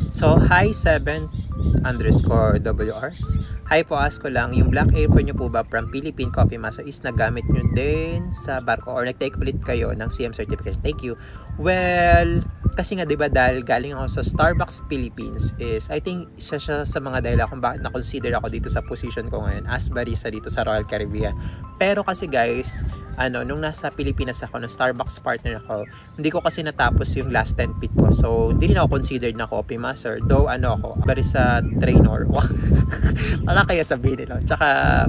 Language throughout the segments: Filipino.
So, hi 7_WRs. Hi po, ask ko lang, yung black apron nyo po ba from Philippine Coffee Master is nagamit nyo din sa barko or nag-take ulit kayo ng CM certification? Thank you. Well, kasi nga diba dahil galing ako sa Starbucks Philippines is I think isa siya sa mga dahilan kung bakit na-consider ako dito sa position ko ngayon as barista dito sa Royal Caribbean. Pero kasi guys, nung nasa Pilipinas ako, ng Starbucks partner ako, hindi ko kasi natapos yung last 10 feet ko. So, hindi rin ako considered na coffee master. Though, ako, barista trainer. Wala kaya sabihin nila. Tsaka,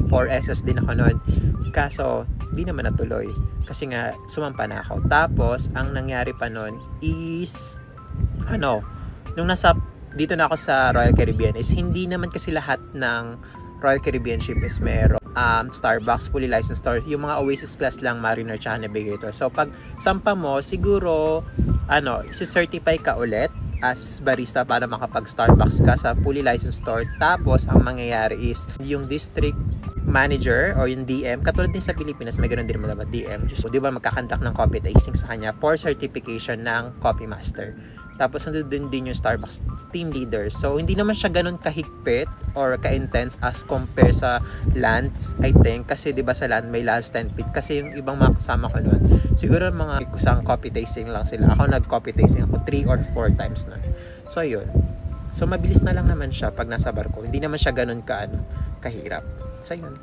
4SS din ako noon. Kaso, hindi naman natuloy. Kasi nga, sumampa na ako. Tapos, ang nangyari pa noon is, nung dito na ako sa Royal Caribbean is hindi naman kasi lahat ng Royal Caribbean ship is meron Starbucks fully licensed store. Yung mga Oasis class lang, Mariner tsaka Navigator. So pag sampa mo, siguro isi-certify ka ulit as barista para makapag Starbucks ka sa fully licensed store. Tapos ang mangyayari is yung district manager o yung DM, katulad din sa Pilipinas, may ganoon din mga DM. So, di ba magkakandak ng coffee tasting sa kanya for certification ng coffee master. Tapos nandun din yung Starbucks team leader. So, hindi naman siya ganun kahigpit or ka-intense as compare sa land, I think. Kasi di ba sa land may last 10 feet. Kasi yung ibang mga kasama ko nun, siguro mga kusang coffee tasting lang sila. Ako nag-coffee tasting ako 3 or 4 times na. So, yun. So, mabilis na lang naman siya pag nasa barko. Hindi naman siya ganun kahirap. So, yun.